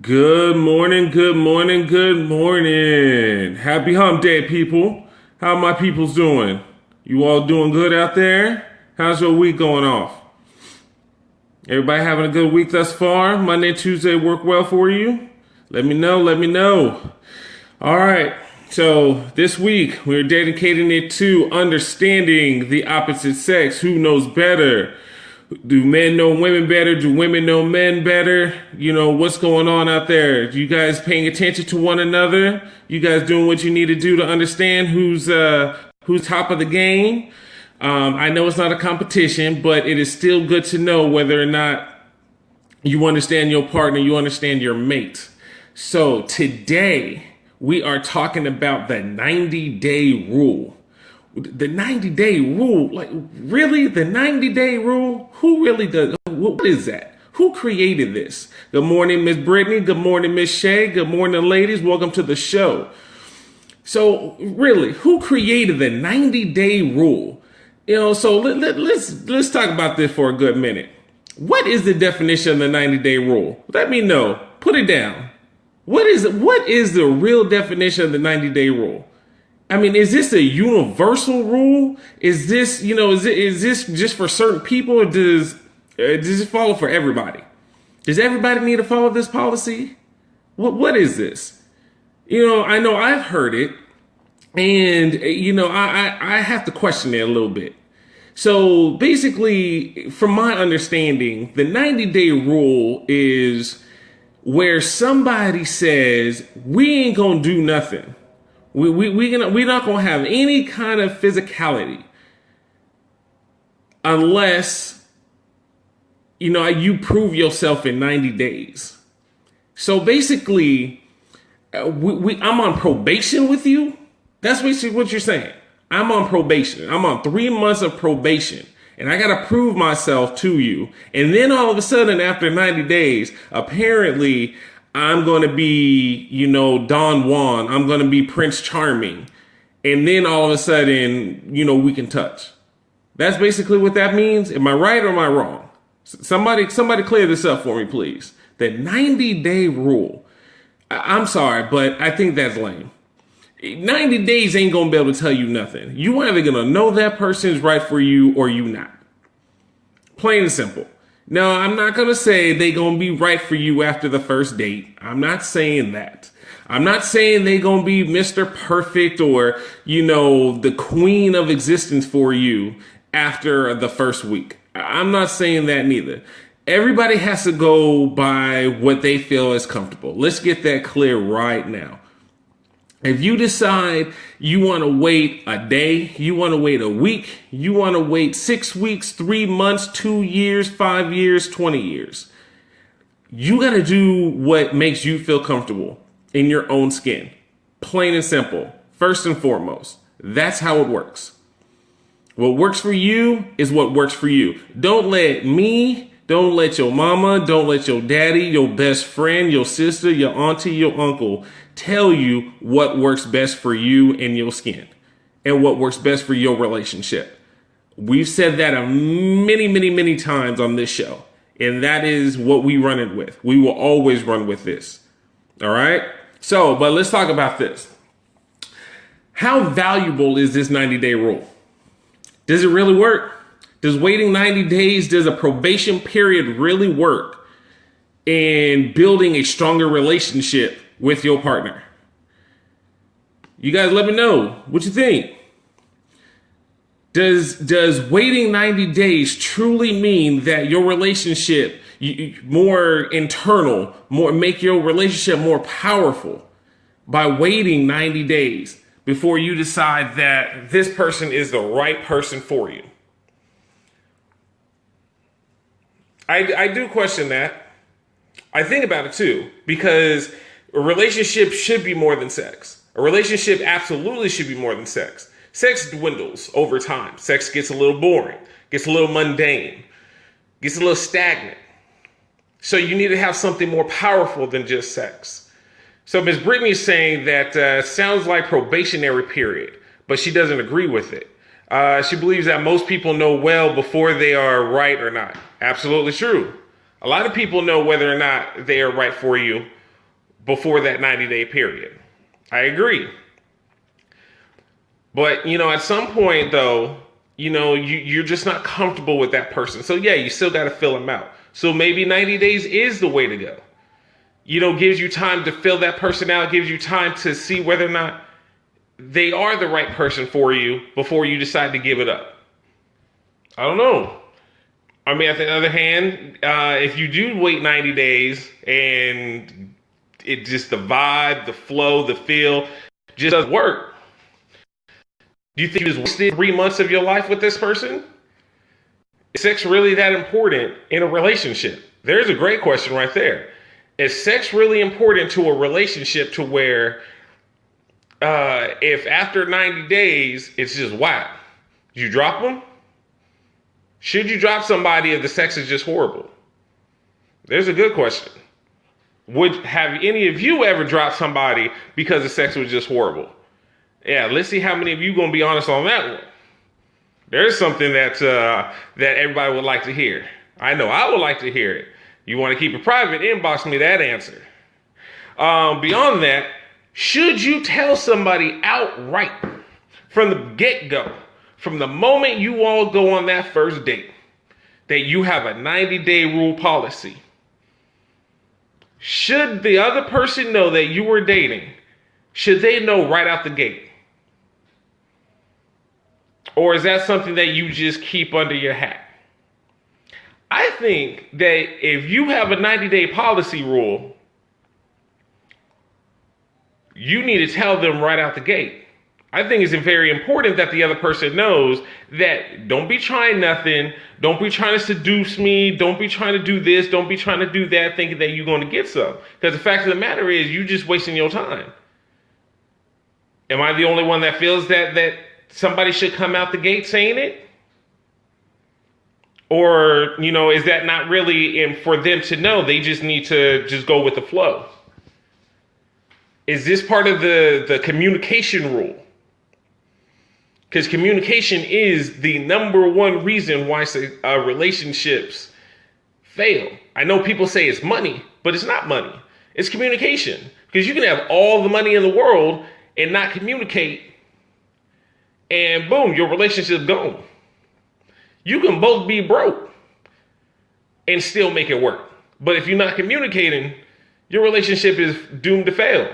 Good morning, good morning, good morning. Happy hump day, people. How my peoples doing? You all doing good out there? How's your week going off? Everybody having a good week thus far? Monday, Tuesday work well for you? Let me know, let me know. All right, so this week we're dedicating it to understanding the opposite sex. Who knows better? Do men know women better? Do women know men better? You know, what's going on out there? You guys paying attention to one another? You guys doing what you need to do to understand who's top of the game? I know it's not a competition, but it is still good to know whether or not you understand your partner, you understand your mate. So today we are talking about the 90-day rule. The 90-day rule, like really the 90-day rule? Who really does? What is that? Who created this? Good morning, Miss Brittany. Good morning, Miss Shay. Good morning, ladies. Welcome to the show. So really, who created the 90-day rule? You know, so let's talk about this for a good minute. What is the definition of the 90-day rule? Let me know. Put it down. What is the real definition of the 90-day rule? I mean, is this a universal rule? Is this, is this just for certain people, or does it follow for everybody? Does everybody need to follow this policy? What is this? I know I've heard it, and I have to question it a little bit. So basically, from my understanding, the 90-day rule is where somebody says we ain't gonna do nothing. We're not going to have any kind of physicality unless, you prove yourself in 90 days. So basically, I'm on probation with you. That's basically what you're saying. I'm on probation. I'm on 3 months of probation. And I got to prove myself to you. And then all of a sudden, after 90 days, apparently I'm going to be, Don Juan. I'm going to be Prince Charming. And then all of a sudden, we can touch. That's basically what that means. Am I right or am I wrong? Somebody clear this up for me, please. The 90-day rule. I'm sorry, but I think that's lame. 90 days ain't going to be able to tell you nothing. You either going to know that person is right for you or you not. Plain and simple. Now, I'm not going to say they going to be right for you after the first date. I'm not saying that. I'm not saying they going to be Mr. Perfect or, the queen of existence for you after the first week. I'm not saying that neither. Everybody has to go by what they feel is comfortable. Let's get that clear right now. If you decide you want to wait a day, you want to wait a week, you want to wait 6 weeks, 3 months, 2 years, 5 years, 20 years, you got to do what makes you feel comfortable in your own skin. Plain and simple. First and foremost, that's how it works. What works for you is what works for you. Don't let me, don't let your mama, don't let your daddy, your best friend, your sister, your auntie, your uncle tell you what works best for you and your skin and what works best for your relationship. We've said that many, many, many times on this show, and that is what we run it with. We will always run with this. All right. So, but let's talk about this. How valuable is this 90-day rule? Does it really work? Does waiting 90 days, does a probation period really work in building a stronger relationship with your partner? You guys let me know what you think. Does waiting 90 days truly mean that your relationship more internal, make your relationship more powerful by waiting 90 days before you decide that this person is the right person for you? I do question that. I think about it too, because a relationship should be more than sex. A relationship absolutely should be more than sex. Sex dwindles over time. Sex gets a little boring, gets a little mundane, gets a little stagnant. So you need to have something more powerful than just sex. So Ms. Brittany is saying that sounds like probationary period, but she doesn't agree with it. She believes that most people know well before they are right or not. Absolutely true. A lot of people know whether or not they are right for you before that 90-day period. I agree. But, at some point, though, you're just not comfortable with that person. So, yeah, you still got to fill them out. So maybe 90 days is the way to go. Gives you time to fill that person out, gives you time to see whether or not they are the right person for you before you decide to give it up. I don't know. I mean, on the other hand, if you do wait 90 days and it just the vibe, the flow, the feel just doesn't work, do you think you just wasted 3 months of your life with this person? Is sex really that important in a relationship? There's a great question right there. Is sex really important to a relationship to where if after 90 days it's just whack, you drop them? Should you drop somebody if the sex is just horrible? There's a good question. Have any of you ever dropped somebody because the sex was just horrible? Yeah, let's see how many of you going to be honest on that one. There's something that everybody would like to hear. I know I would like to hear it. You want to keep it private, inbox me that answer. Beyond that, should you tell somebody outright from the get-go, from the moment you all go on that first date, that you have a 90-day rule policy? Should the other person know that you were dating? Should they know right out the gate? Or is that something that you just keep under your hat? I think that if you have a 90-day policy rule, you need to tell them right out the gate. I think it's very important that the other person knows that don't be trying nothing. Don't be trying to seduce me. Don't be trying to do this. Don't be trying to do that thinking that you're going to get some. Because the fact of the matter is you're just wasting your time. Am I the only one that feels that somebody should come out the gate saying it? Or, is that not really for them to know? They just need to just go with the flow. Is this part of the communication rule? Because communication is the number one reason why relationships fail. I know people say it's money, but it's not money. It's communication. Because you can have all the money in the world and not communicate, and boom, your relationship's gone. You can both be broke and still make it work. But if you're not communicating, your relationship is doomed to fail.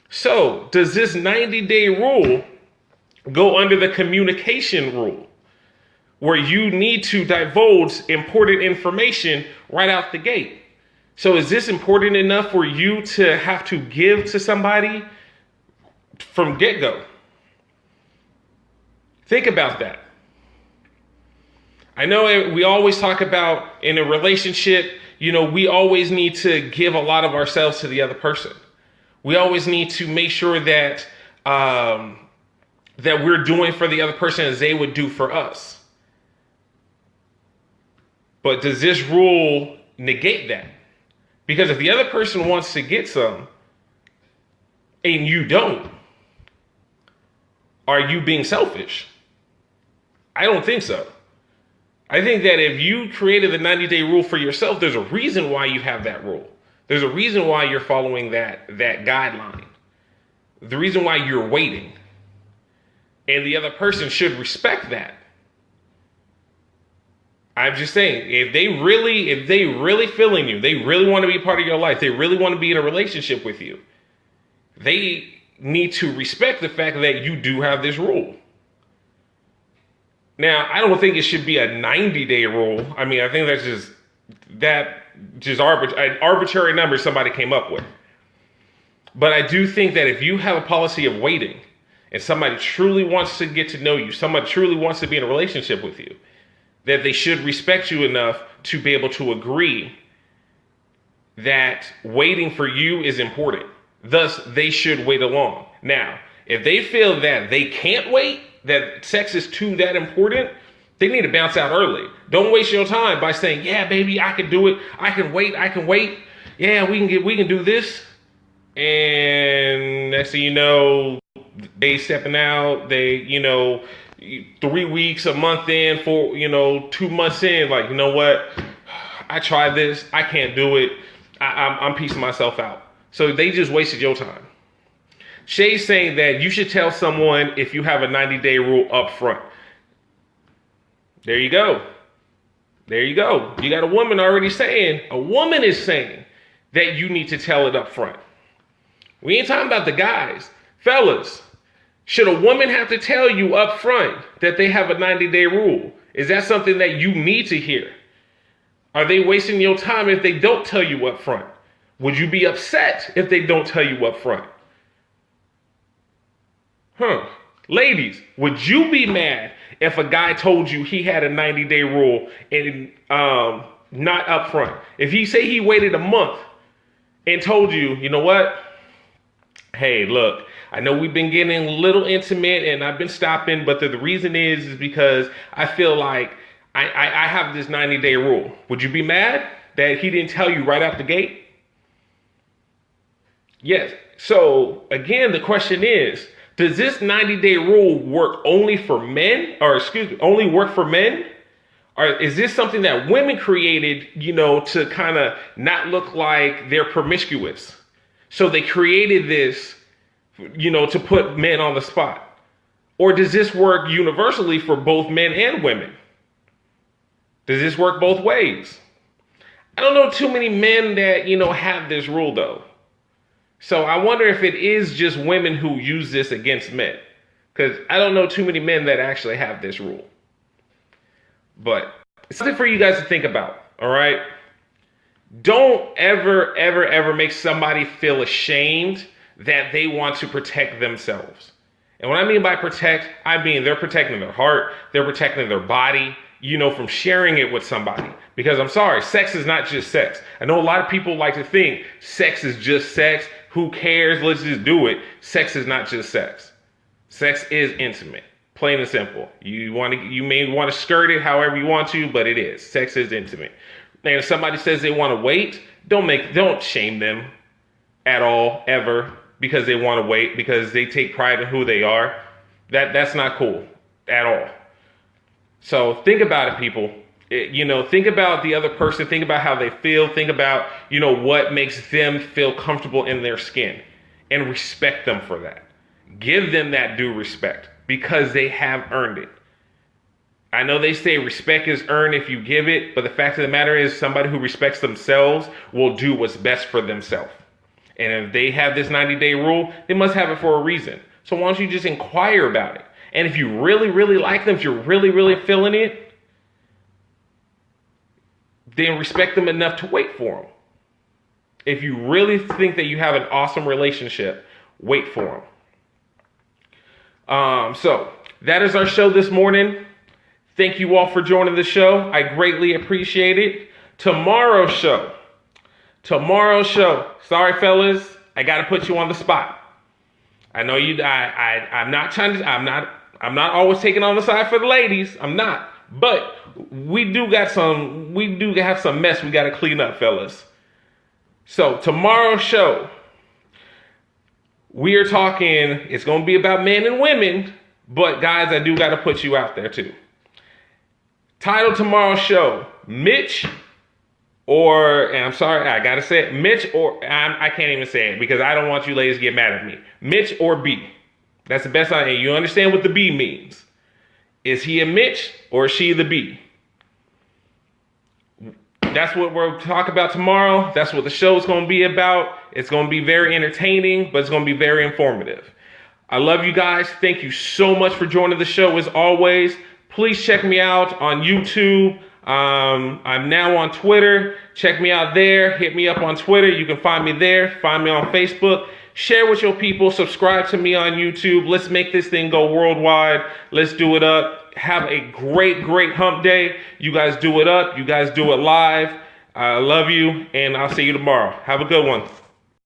So, does this 90-day rule go under the communication rule, where you need to divulge important information right out the gate? So is this important enough for you to have to give to somebody from get-go? Think about that. I know we always talk about in a relationship, we always need to give a lot of ourselves to the other person. We always need to make sure that that we're doing for the other person as they would do for us. But does this rule negate that? Because if the other person wants to get some and you don't, are you being selfish? I don't think so. I think that if you created the 90-day rule for yourself, there's a reason why you have that rule. There's a reason why you're following that guideline. The reason why you're waiting. And the other person should respect that. I'm just saying, if they really feeling you, they really want to be part of your life, they really want to be in a relationship with you, they need to respect the fact that you do have this rule. Now, I don't think it should be a 90-day rule. I mean, I think that's just an arbitrary number somebody came up with. But I do think that if you have a policy of waiting and somebody truly wants to get to know you, somebody truly wants to be in a relationship with you, that they should respect you enough to be able to agree that waiting for you is important. Thus, they should wait along. Now, if they feel that they can't wait, that sex is too that important, they need to bounce out early. Don't waste your time by saying, yeah, baby, I can do it. I can wait. Yeah, we can do this. And next thing you know, they stepping out, 3 weeks, a month in, 2 months in, like, you know what? I tried this. I can't do it. I'm piecing myself out. So they just wasted your time. Shay's saying that you should tell someone if you have a 90-day rule up front. There you go. There you go. You got a woman is saying that you need to tell it up front. We ain't talking about the guys. Fellas, should a woman have to tell you up front that they have a 90-day rule? Is that something that you need to hear? Are they wasting your time if they don't tell you up front? Would you be upset if they don't tell you up front? Ladies, would you be mad if a guy told you he had a 90-day rule and not up front? If he say he waited a month and told you, you know what? Hey, look, I know we've been getting a little intimate and I've been stopping, but the reason is because I feel like I have this 90-day rule. Would you be mad that he didn't tell you right out the gate? Yes. So again, the question is, does this 90-day rule work only for men, only work for men? Or is this something that women created, to kind of not look like they're promiscuous? So they created this, to put men on the spot. Or does this work universally for both men and women? Does this work both ways? I don't know too many men that, have this rule though. So I wonder if it is just women who use this against men. Because I don't know too many men that actually have this rule. But it's something for you guys to think about, all right? Don't ever, ever, ever make somebody feel ashamed that they want to protect themselves. And what I mean by protect, I mean they're protecting their heart, they're protecting their body, from sharing it with somebody. Because I'm sorry, sex is not just sex. I know a lot of people like to think sex is just sex. Who cares? Let's just do it. Sex is not just sex. Sex is intimate, plain and simple. You may want to skirt it however you want to, but it is. Sex is intimate. And if somebody says they want to wait, don't shame them at all, ever, because they want to wait, because they take pride in who they are. That's not cool at all. So think about it, people. Think about the other person. Think about how they feel. Think about, what makes them feel comfortable in their skin, and respect them for that. Give them that due respect because they have earned it. I know they say respect is earned if you give it, but the fact of the matter is somebody who respects themselves will do what's best for themselves. And if they have this 90-day rule, they must have it for a reason. So why don't you just inquire about it? And if you really, really like them, if you're really, really feeling it, then respect them enough to wait for them. If you really think that you have an awesome relationship, wait for them. So that is our show this morning. Thank you all for joining the show. I greatly appreciate it. Tomorrow's show. Sorry, fellas, I got to put you on the spot. I know you. I'm not trying to. I'm not always taking on the side for the ladies. I'm not. But we do have some mess we got to clean up, fellas. So tomorrow's show, we are talking, it's going to be about men and women, but guys, I do got to put you out there too. Title tomorrow's show, Mitch and I'm sorry, I got to say it, Mitch I can't even say it because I don't want you ladies to get mad at me. Mitch or B. That's the best idea. You understand what the B means. Is he a Mitch or is she the B? That's what we'll talk about tomorrow. That's what the show is going to be about. It's going to be very entertaining, but it's going to be very informative. I love you guys. Thank you so much for joining the show as always. Please check me out on YouTube. I'm now on Twitter. Check me out there. Hit me up on Twitter. You can find me there. Find me on Facebook. Share with your people. Subscribe to me on YouTube. Let's make this thing go worldwide. Let's do it up. Have a great, great hump day. You guys do it up. You guys do it live. I love you, and I'll see you tomorrow. Have a good one.